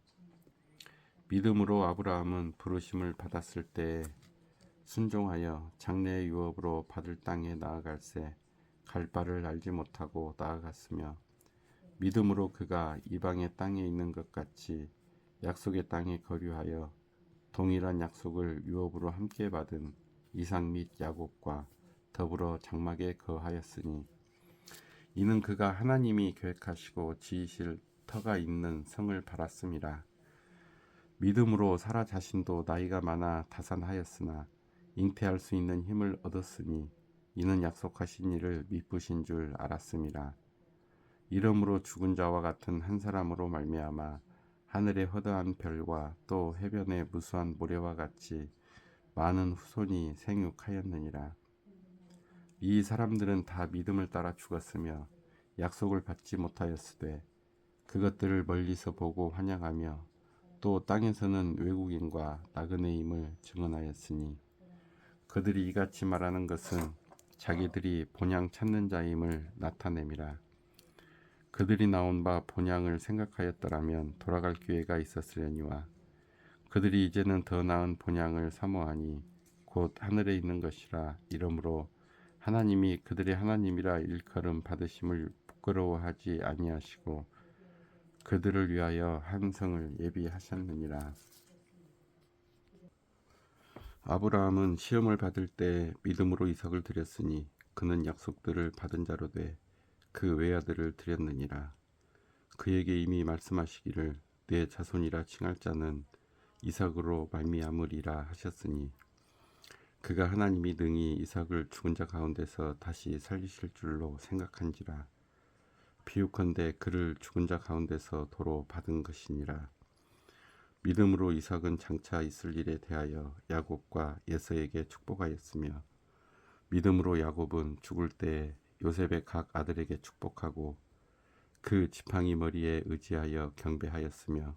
믿음으로 아브라함은 부르심을 받았을 때에 순종하여 장래의 유업으로 받을 땅에 나아갈새 갈 바를 알지 못하고 나아갔으며 믿음으로 그가 이방의 땅에 있는 것 같이 약속의 땅에 거류하여 동일한 약속을 유업으로 함께 받은 이삭 및 야곱과 더불어 장막에 거하였으니 이는 그가 하나님이 계획하시고 지으실 터가 있는 성을 바랐음이라. 믿음으로 사라 자신도 나이가 많아 다산하였으나 잉태할 수 있는 힘을 얻었으니 이는 약속하신 이를 미쁘신 줄 알았음이라. 이러므로 죽은 자와 같은 한 사람으로 말미암아 하늘의 허다한 별과 또 해변의 무수한 모래와 같이 많은 후손이 생육하였느니라. 이 사람들은 다 믿음을 따라 죽었으며 약속을 받지 못하였으되 그것들을 멀리서 보고 환영하며 또 땅에서는 외국인과 나그네임을 증언하였으니 그들이 이같이 말하는 것은 자기들이 본향 찾는 자임을 나타냄이라. 그들이 나온 바 본향을 생각하였더라면 돌아갈 기회가 있었으려니와 그들이 이제는 더 나은 본향을 사모하니 곧 하늘에 있는 것이라. 이러므로 하나님이 그들의 하나님이라 일컬음 받으심을 부끄러워하지 아니하시고 그들을 위하여 한 성을 예비하셨느니라. 아브라함은 시험을 받을 때 믿음으로 이삭을 드렸으니 그는 약속들을 받은 자로 돼 그 외아들을 드렸느니라. 그에게 이미 말씀하시기를 내 자손이라 칭할 자는 이삭으로 말미암으리라 하셨으니 그가 하나님이 능히 이삭을 죽은 자 가운데서 다시 살리실 줄로 생각한지라. 비유컨대 그를 죽은 자 가운데서 도로 받은 것이니라. 믿음으로 이삭은 장차 있을 일에 대하여 야곱과 에서에게 축복하였으며 믿음으로 야곱은 죽을 때 요셉의 각 아들에게 축복하고 그 지팡이 머리에 의지하여 경배하였으며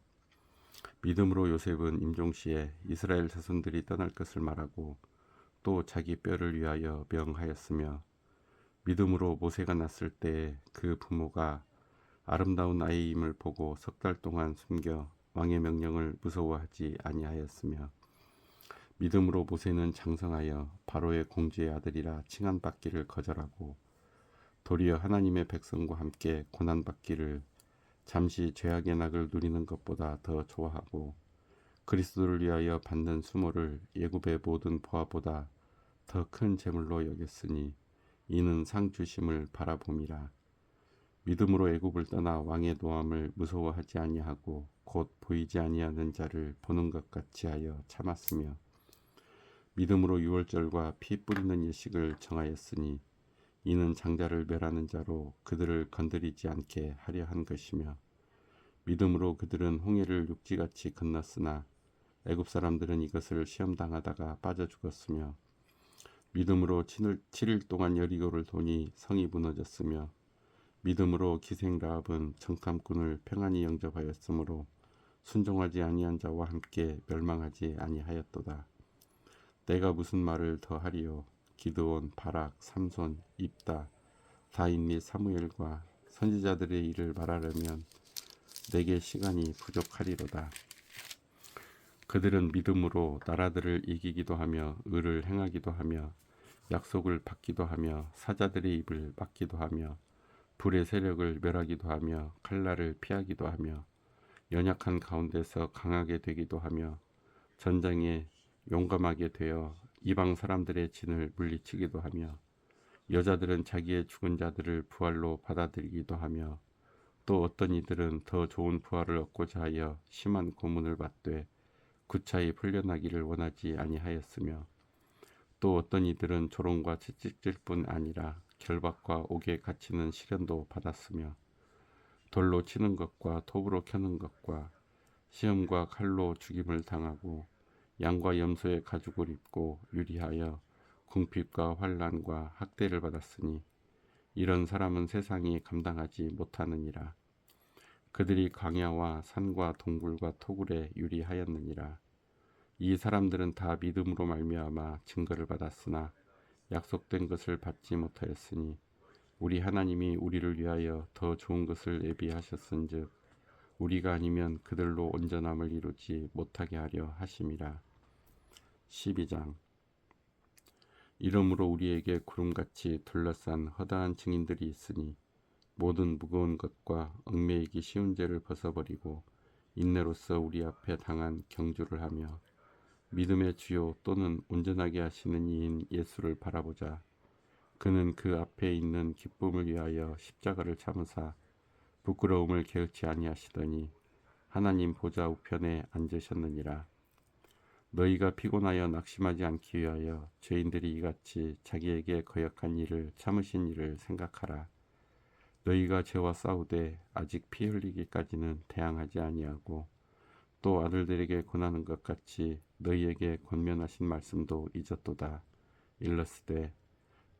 믿음으로 요셉은 임종시에 이스라엘 자손들이 떠날 것을 말하고 또 자기 뼈를 위하여 명하였으며 믿음으로 모세가 났을 때 그 부모가 아름다운 아이임을 보고 석 달 동안 숨겨 왕의 명령을 무서워하지 아니하였으며 믿음으로 모세는 장성하여 바로의 공주의 아들이라 칭함받기를 거절하고 도리어 하나님의 백성과 함께 고난받기를 잠시 죄악의 낙을 누리는 것보다 더 좋아하고 그리스도를 위하여 받는 수모를 예굽의 모든 보화보다 더 큰 재물로 여겼으니 이는 상 주심을 바라봄이라. 믿음으로 애굽을 떠나 왕의 노함을 무서워하지 아니하고 곧 보이지 아니하는 자를 보는 것 같이 하여 참았으며 믿음으로 유월절과 피 뿌리는 예식을 정하였으니 이는 장자를 멸하는 자로 그들을 건드리지 않게 하려 한 것이며 믿음으로 그들은 홍해를 육지같이 건넜으나 애굽 사람들은 이것을 시험당하다가 빠져 죽었으며 믿음으로 7일 동안 여리고를 도니 성이 무너졌으며 믿음으로 기생 라합은 정탐꾼을 평안히 영접하였으므로 순종하지 아니한 자와 함께 멸망하지 아니하였도다. 내가 무슨 말을 더 하리요. 기드온, 바락, 삼손, 입다, 다윗 및 사무엘과 선지자들의 일을 말하려면 내게 시간이 부족하리로다. 그들은 믿음으로 나라들을 이기기도 하며 의를 행하기도 하며 약속을 받기도 하며 사자들의 입을 막기도 하며 불의 세력을 멸하기도 하며 칼날을 피하기도 하며 연약한 가운데서 강하게 되기도 하며 전쟁에 용감하게 되어 이방 사람들의 진을 물리치기도 하며 여자들은 자기의 죽은 자들을 부활로 받아들이기도 하며 또 어떤 이들은 더 좋은 부활을 얻고자 하여 심한 고문을 받되 구차히 풀려나기를 원하지 아니하였으며 또 어떤 이들은 조롱과 채찍질 뿐 아니라 결박과 옥에 갇히는 시련도 받았으며 돌로 치는 것과 톱으로 켜는 것과 시험과 칼로 죽임을 당하고 양과 염소의 가죽을 입고 유리하여 궁핍과 환난과 학대를 받았으니 이런 사람은 세상이 감당하지 못하느니라. 그들이 광야와 산과 동굴과 토굴에 유리하였느니라. 이 사람들은 다 믿음으로 말미암아 증거를 받았으나 약속된 것을 받지 못하였으니 우리 하나님이 우리를 위하여 더 좋은 것을 예비하셨은즉 우리가 아니면 그들로 온전함을 이루지 못하게 하려 하심이라. 12장. 이러므로 우리에게 구름같이 둘러싼 허다한 증인들이 있으니 모든 무거운 것과 얽매이기 쉬운 죄를 벗어버리고 인내로써 우리 앞에 당한 경주를 하며 믿음의 주요 또는 온전하게 하시는 이인 예수를 바라보자. 그는 그 앞에 있는 기쁨을 위하여 십자가를 참으사 부끄러움을 개의치 아니하시더니 하나님 보좌 우편에 앉으셨느니라. 너희가 피곤하여 낙심하지 않기 위하여 죄인들이 이같이 자기에게 거역한 일을 참으신 일을 생각하라. 너희가 죄와 싸우되 아직 피 흘리기까지는 대항하지 아니하고 또 아들들에게 권하는 것 같이 너희에게 권면하신 말씀도 잊었도다. 일러스되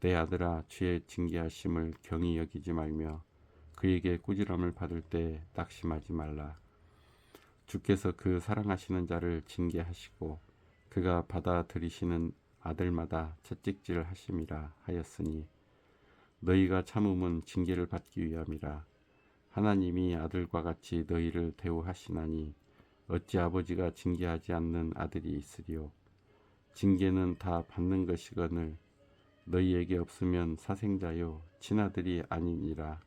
내 아들아 주의 징계하심을 경히 여기지 말며 그에게 꾸지람을 받을 때 낙심하지 말라. 주께서 그 사랑하시는 자를 징계하시고 그가 받아들이시는 아들마다 채찍질 하심이라 하였으니 너희가 참음은 징계를 받기 위함이라. 하나님이 아들과 같이 너희를 대우하시나니 어찌 아버지가 징계하지 않는 아들이 있으리요. 징계는 다 받는 것이거늘 너희에게 없으면 사생자요 친아들이 아니니라.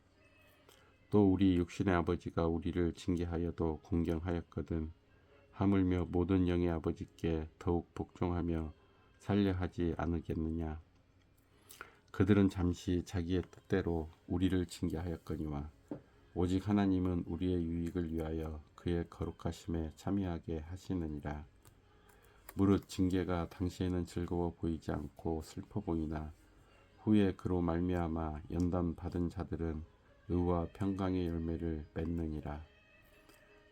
또 우리 육신의 아버지가 우리를 징계하여도 공경하였거든 하물며 모든 영의 아버지께 더욱 복종하며 살려하지 않으겠느냐. 그들은 잠시 자기의 뜻대로 우리를 징계하였거니와 오직 하나님은 우리의 유익을 위하여 그의 거룩하심에 참여하게 하시느니라. 무릇 징계가 당시에는 즐거워 보이지 않고 슬퍼 보이나 후에 그로 말미암아 연단 받은 자들은 의와 평강의 열매를 맺느니라.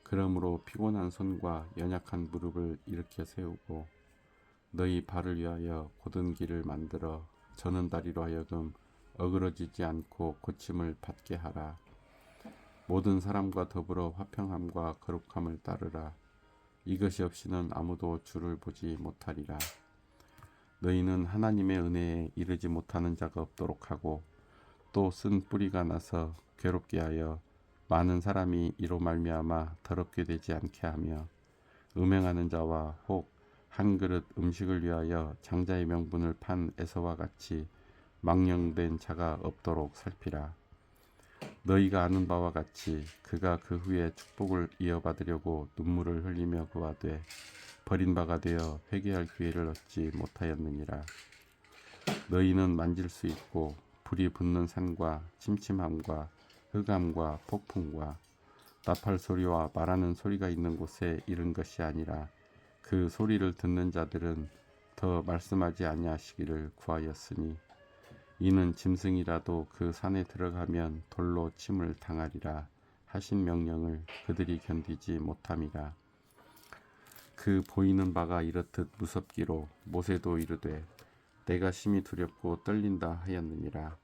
그러므로 피곤한 손과 연약한 무릎을 일으켜 세우고 너희 발을 위하여 곧은 길을 만들어 저는 다리로 하여금 어그러지지 않고 고침을 받게 하라. 모든 사람과 더불어 화평함과 거룩함을 따르라. 이것이 없이는 아무도 주를 보지 못하리라. 너희는 하나님의 은혜에 이르지 못하는 자가 없도록 하고 또 쓴 뿌리가 나서 괴롭게 하여 많은 사람이 이로 말미암아 더럽게 되지 않게 하며 음행하는 자와 혹 한 그릇 음식을 위하여 장자의 명분을 판 에서와 같이 망령된 자가 없도록 살피라. 너희가 아는 바와 같이 그가 그 후에 축복을 이어받으려고 눈물을 흘리며 구하되 버린 바가 되어 회개할 기회를 얻지 못하였느니라. 너희는 만질 수 있고 불이 붙는 산과 침침함과 흑암과 폭풍과 나팔 소리와 말하는 소리가 있는 곳에 이른 것이 아니라 그 소리를 듣는 자들은 더 말씀하지 아니하시기를 구하였으니 이는 짐승이라도 그 산에 들어가면 돌로 침을 당하리라 하신 명령을 그들이 견디지 못함이라. 그 보이는 바가 이렇듯 무섭기로 모세도 이르되 내가 심히 두렵고 떨린다 하였느니라.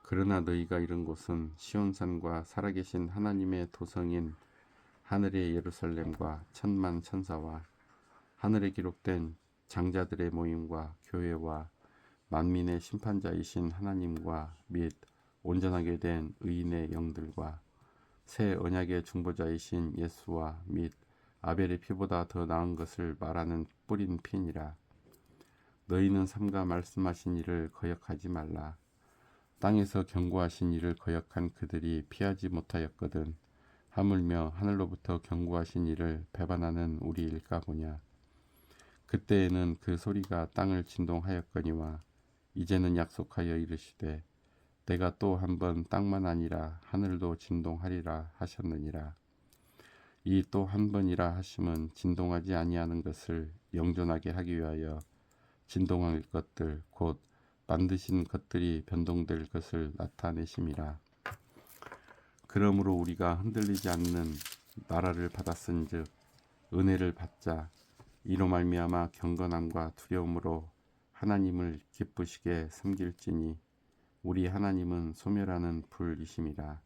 그러나 너희가 이른 곳은 시온산과 살아계신 하나님의 도성인 하늘의 예루살렘과 천만 천사와 하늘에 기록된 장자들의 모임과 교회와 만민의 심판자이신 하나님과 및 온전하게 된 의인의 영들과 새 언약의 중보자이신 예수와 및 아벨의 피보다 더 나은 것을 말하는 뿌린 피니라. 너희는 삼가 말씀하신 일을 거역하지 말라. 땅에서 경고하신 일을 거역한 그들이 피하지 못하였거든 하물며 하늘로부터 경고하신 일을 배반하는 우리일까 보냐. 그때에는 그 소리가 땅을 진동하였거니와 이제는 약속하여 이르시되 내가 또 한 번 땅만 아니라 하늘도 진동하리라 하셨느니라. 이 또 한 번이라 하심은 진동하지 아니하는 것을 영존하게 하기 위하여 진동할 것들 곧 만드신 것들이 변동될 것을 나타내심이라. 그러므로 우리가 흔들리지 않는 나라를 받았은즉 은혜를 받자. 이로 말미암아 경건함과 두려움으로 하나님을 기쁘시게 섬길지니 우리 하나님은 소멸하는 불이심이라.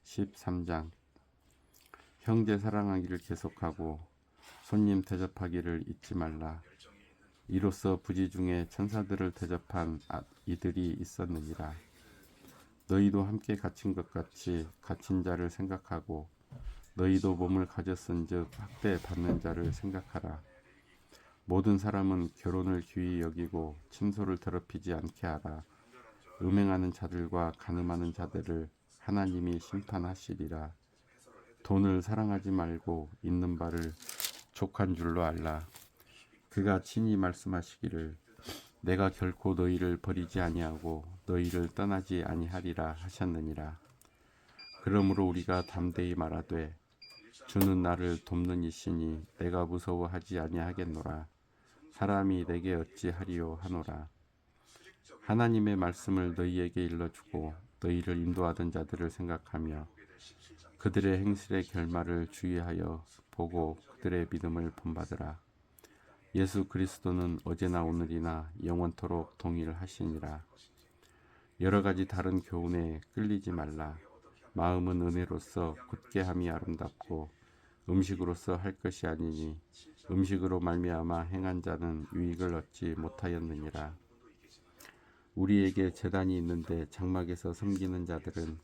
13장. 형제 사랑하기를 계속하고 손님 대접하기를 잊지 말라. 이로써 부지 중에 천사들을 대접한 이들이 있었느니라. 너희도 함께 갇힌 것 같이 갇힌 자를 생각하고 너희도 몸을 가졌은즉 학대 받는 자를 생각하라. 모든 사람은 결혼을 귀히 여기고 침소를 더럽히지 않게 하라. 음행하는 자들과 간음하는 자들을 하나님이 심판하시리라. 돈을 사랑하지 말고 있는 바를 족한 줄로 알라. 그가 친히 말씀하시기를 내가 결코 너희를 버리지 아니하고 너희를 떠나지 아니하리라 하셨느니라. 그러므로 우리가 담대히 말하되 주는 나를 돕는 이시니 내가 무서워하지 아니하겠노라. 사람이 내게 어찌하리요 하노라. 하나님의 말씀을 너희에게 일러주고 너희를 인도하던 자들을 생각하며 그들의 행실의 결말을 주의하여 보고 그들의 믿음을 본받으라. 예수 그리스도는 어제나 오늘이나 영원토록 동일하시니라. 여러 가지 다른 교훈에 끌리지 말라. 마음은 은혜로서 굳게함이 아름답고 음식으로서 할 것이 아니니 음식으로 말미암아 행한 자는 유익을 얻지 못하였느니라. 우리에게 제단이 있는데 장막에서 섬기는 자들은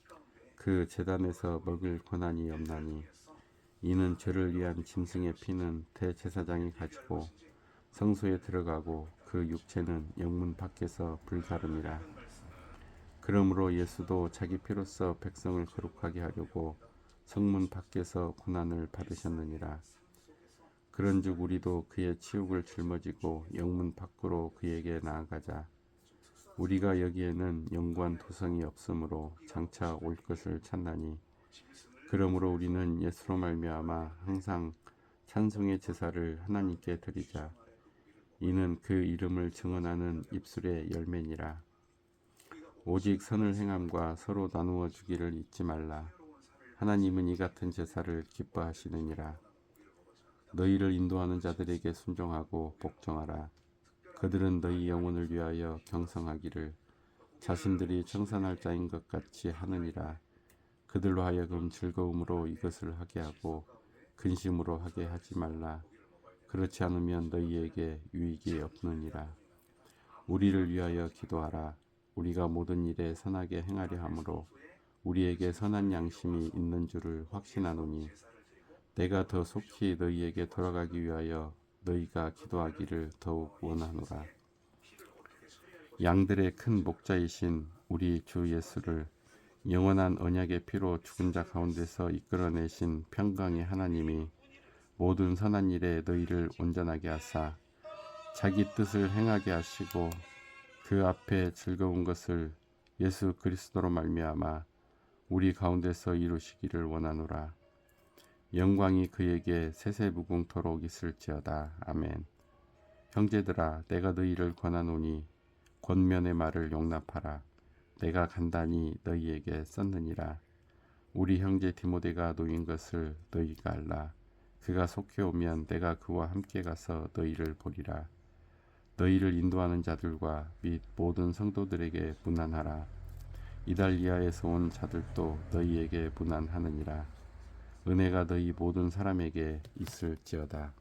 그 제단에서 먹을 권한이 없나니 이는 죄를 위한 짐승의 피는 대제사장이 가지고 성소에 들어가고 그 육체는 영문 밖에서 불사름이라. 그러므로 예수도 자기 피로써 백성을 거룩하게 하려고 성문 밖에서 고난을 받으셨느니라. 그런즉 우리도 그의 치욕을 짊어지고 영문 밖으로 그에게 나아가자. 우리가 여기에는 영구한 도성이 없으므로 장차 올 것을 찾나니 그러므로 우리는 예수로 말미암아 항상 찬송의 제사를 하나님께 드리자. 이는 그 이름을 증언하는 입술의 열매니라. 오직 선을 행함과 서로 나누어 주기를 잊지 말라. 하나님은 이 같은 제사를 기뻐하시느니라. 너희를 인도하는 자들에게 순종하고 복종하라. 그들은 너희 영혼을 위하여 경성하기를 자신들이 청산할 자인 것 같이 하느니라. 그들로 하여금 즐거움으로 이것을 하게 하고 근심으로 하게 하지 말라. 그렇지 않으면 너희에게 유익이 없느니라. 우리를 위하여 기도하라. 우리가 모든 일에 선하게 행하려 함으로 우리에게 선한 양심이 있는 줄을 확신하노니 내가 더 속히 너희에게 돌아가기 위하여 너희가 기도하기를 더욱 원하노라. 양들의 큰 목자이신 우리 주 예수를 영원한 언약의 피로 죽은 자 가운데서 이끌어내신 평강의 하나님이 모든 선한 일에 너희를 온전하게 하사 자기 뜻을 행하게 하시고 그 앞에 즐거운 것을 예수 그리스도로 말미암아 우리 가운데서 이루시기를 원하노라. 영광이 그에게 세세무궁토록 있을지어다. 아멘. 형제들아, 내가 너희를 권하노니 권면의 말을 용납하라. 내가 간단히 너희에게 썼느니라. 우리 형제 디모데가 놓인 것을 너희가 알라. 그가 속히 오면 내가 그와 함께 가서 너희를 보리라. 너희를 인도하는 자들과 및 모든 성도들에게 문안하라. 이달리아에서 온 자들도 너희에게 문안하느니라. 은혜가 너희 모든 사람에게 있을지어다.